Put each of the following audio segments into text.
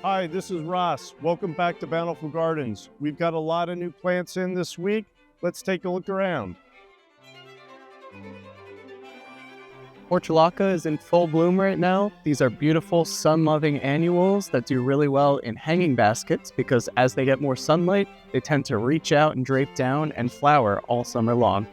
Hi, this is Ross. Welcome back to Bountiful Gardens. We've got a lot of new plants in this week. Let's take a look around. Portulaca is in full bloom right now. These are beautiful sun-loving annuals that do really well in hanging baskets because as they get more sunlight, they tend to reach out and drape down and flower all summer long.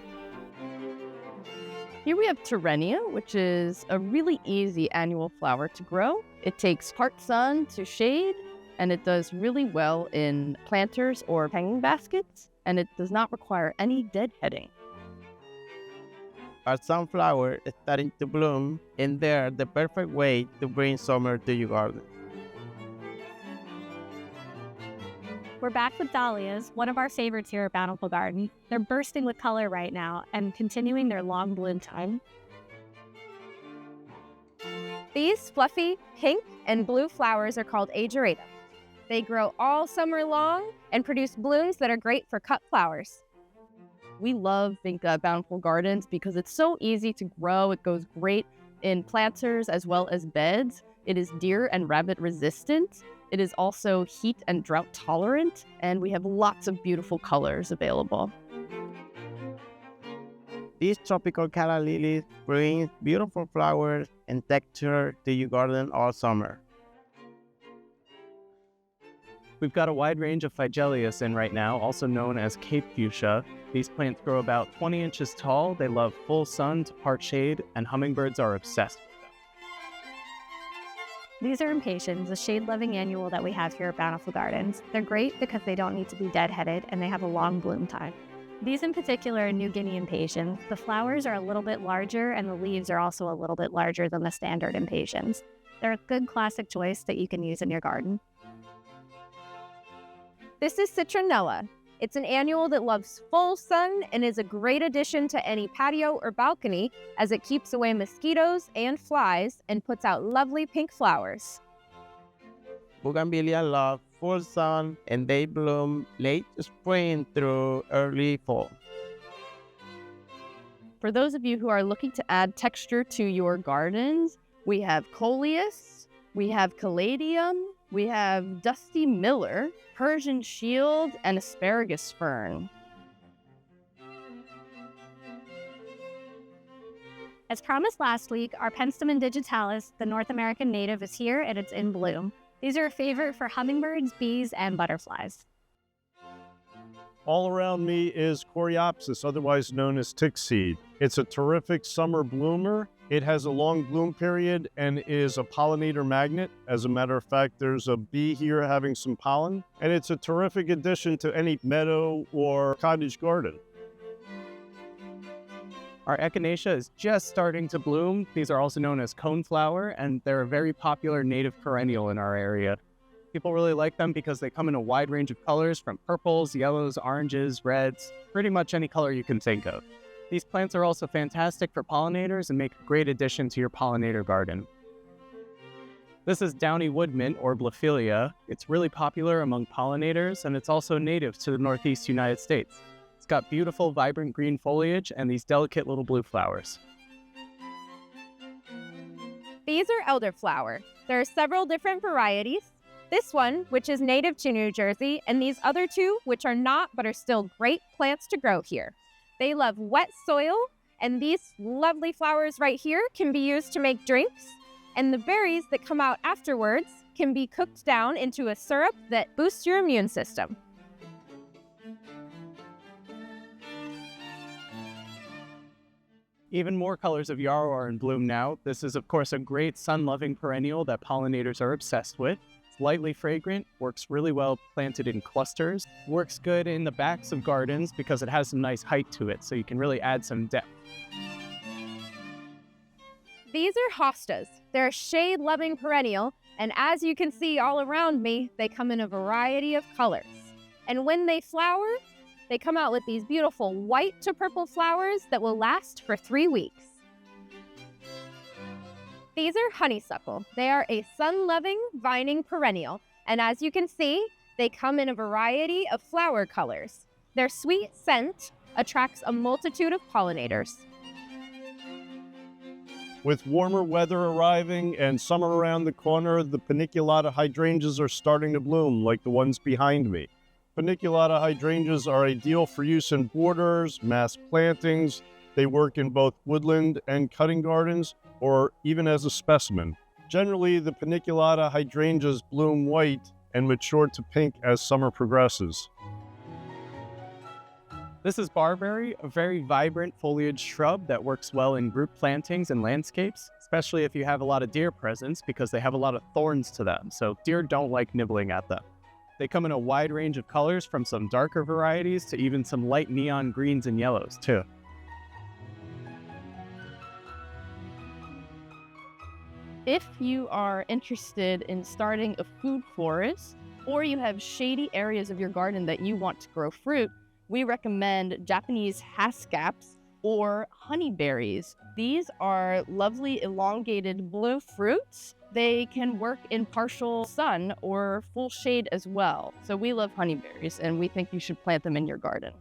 Here we have Torenia, which is a really easy annual flower to grow. It takes part sun to shade, and it does really well in planters or hanging baskets, and it does not require any deadheading. Our sunflower is starting to bloom, and they're the perfect way to bring summer to your garden. We're back with Dahlias, one of our favorites here at Bountiful Garden. They're bursting with color right now and continuing their long bloom time. These fluffy pink and blue flowers are called Ageratum. They grow all summer long and produce blooms that are great for cut flowers. We love Vinca at Bountiful Gardens because it's so easy to grow. It goes great in planters as well as beds. It is deer and rabbit resistant. It is also heat and drought tolerant, and we have lots of beautiful colors available. These tropical Calla Lilies bring beautiful flowers and texture to your garden all summer. We've got a wide range of Phygelius in right now, also known as Cape fuchsia. These plants grow about 20 inches tall. They love full sun to part shade, and hummingbirds are obsessed with them. These are Impatiens, a shade-loving annual that we have here at Bountiful Gardens. They're great because they don't need to be deadheaded and they have a long bloom time. These in particular are New Guinea Impatiens. The flowers are a little bit larger and the leaves are also a little bit larger than the standard Impatiens. They're a good classic choice that you can use in your garden. This is Citronella. It's an annual that loves full sun and is a great addition to any patio or balcony as it keeps away mosquitoes and flies and puts out lovely pink flowers. Bougainvillea love full sun and they bloom late spring through early fall. For those of you who are looking to add texture to your gardens, we have Coleus, we have Caladium, we have Dusty Miller, Persian Shield, and Asparagus Fern. As promised last week, our Penstemon digitalis, the North American native, is here and it's in bloom. These are a favorite for hummingbirds, bees, and butterflies. All around me is Coreopsis, otherwise known as tick seed. It's a terrific summer bloomer. It has a long bloom period and is a pollinator magnet. As a matter of fact, there's a bee here having some pollen, and it's a terrific addition to any meadow or cottage garden. Our Echinacea is just starting to bloom. These are also known as coneflower, and they're a very popular native perennial in our area. People really like them because they come in a wide range of colors, from purples, yellows, oranges, reds, pretty much any color you can think of. These plants are also fantastic for pollinators and make a great addition to your pollinator garden. This is Downy woodmint, or Blophilia. It's really popular among pollinators, and it's also native to the Northeast United States. It's got beautiful, vibrant green foliage and these delicate little blue flowers. These are Elderflower. There are several different varieties. This one, which is native to New Jersey, and these other two, which are not but are still great plants to grow here. They love wet soil, and these lovely flowers right here can be used to make drinks, and the berries that come out afterwards can be cooked down into a syrup that boosts your immune system. Even more colors of Yarrow are in bloom now. This is, of course, a great sun-loving perennial that pollinators are obsessed with. Lightly fragrant, works really well planted in clusters, works good in the backs of gardens because it has some nice height to it, so you can really add some depth. These are Hostas. They're a shade-loving perennial, and as you can see all around me, they come in a variety of colors. And when they flower, they come out with these beautiful white to purple flowers that will last for 3 weeks. These are Honeysuckle. They are a sun-loving, vining perennial, and as you can see, they come in a variety of flower colors. Their sweet scent attracts a multitude of pollinators. With warmer weather arriving and summer around the corner, the Panicle Hydrangeas are starting to bloom, like the ones behind me. Panicle hydrangeas are ideal for use in borders, mass plantings. They work in both woodland and cutting gardens, or even as a specimen. Generally, the Panicle hydrangeas bloom white and mature to pink as summer progresses. This is Barberry, a very vibrant foliage shrub that works well in group plantings and landscapes, especially if you have a lot of deer presence because they have a lot of thorns to them, so deer don't like nibbling at them. They come in a wide range of colors, from some darker varieties to even some light neon greens and yellows too. If you are interested in starting a food forest, or you have shady areas of your garden that you want to grow fruit, we recommend Japanese haskaps or honeyberries. These are lovely elongated blue fruits. They can work in partial sun or full shade as well. So we love honeyberries and we think you should plant them in your garden.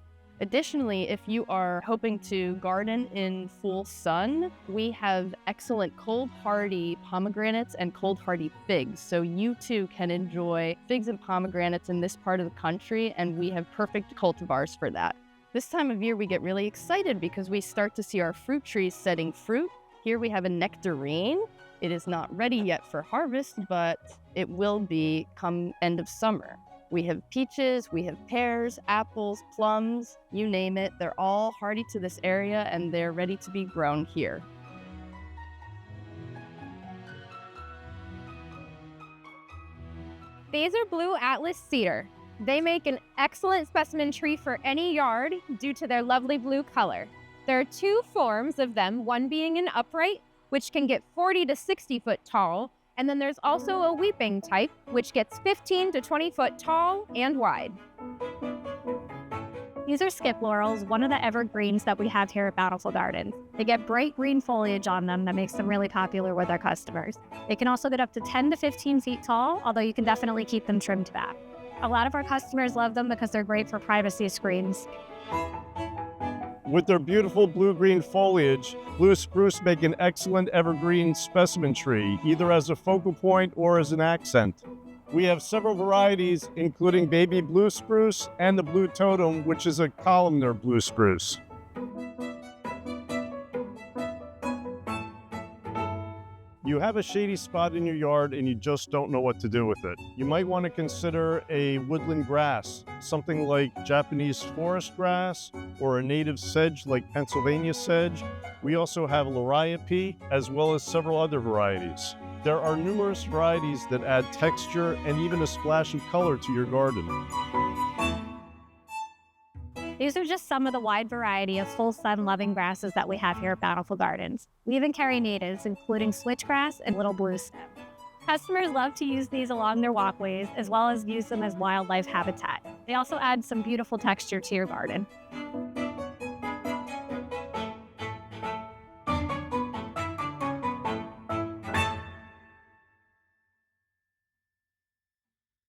Additionally, if you are hoping to garden in full sun, we have excellent cold hardy pomegranates and cold hardy figs. So you too can enjoy figs and pomegranates in this part of the country, and we have perfect cultivars for that. This time of year we get really excited because we start to see our fruit trees setting fruit. Here we have a nectarine. It is not ready yet for harvest, but it will be come end of summer. We have peaches, we have pears, apples, plums, you name it. They're all hardy to this area and they're ready to be grown here. These are blue Atlas cedar. They make an excellent specimen tree for any yard due to their lovely blue color. There are two forms of them, one being an upright, which can get 40 to 60 foot tall, and then there's also a weeping type, which gets 15 to 20 foot tall and wide. These are skip laurels, one of the evergreens that we have here at Bountiful Gardens. They get bright green foliage on them that makes them really popular with our customers. They can also get up to 10 to 15 feet tall, although you can definitely keep them trimmed back. A lot of our customers love them because they're great for privacy screens. With their beautiful blue-green foliage, blue spruce make an excellent evergreen specimen tree, either as a focal point or as an accent. We have several varieties, including baby blue spruce and the blue totem, which is a columnar blue spruce. You have a shady spot in your yard and you just don't know what to do with it. You might want to consider a woodland grass, something like Japanese forest grass or a native sedge like Pennsylvania sedge. We also have liriope, as well as several other varieties. There are numerous varieties that add texture and even a splash of color to your garden. These are just some of the wide variety of full sun loving grasses that we have here at Bountiful Gardens. We even carry natives, including switchgrass and little blue stem. Customers love to use these along their walkways, as well as use them as wildlife habitat. They also add some beautiful texture to your garden.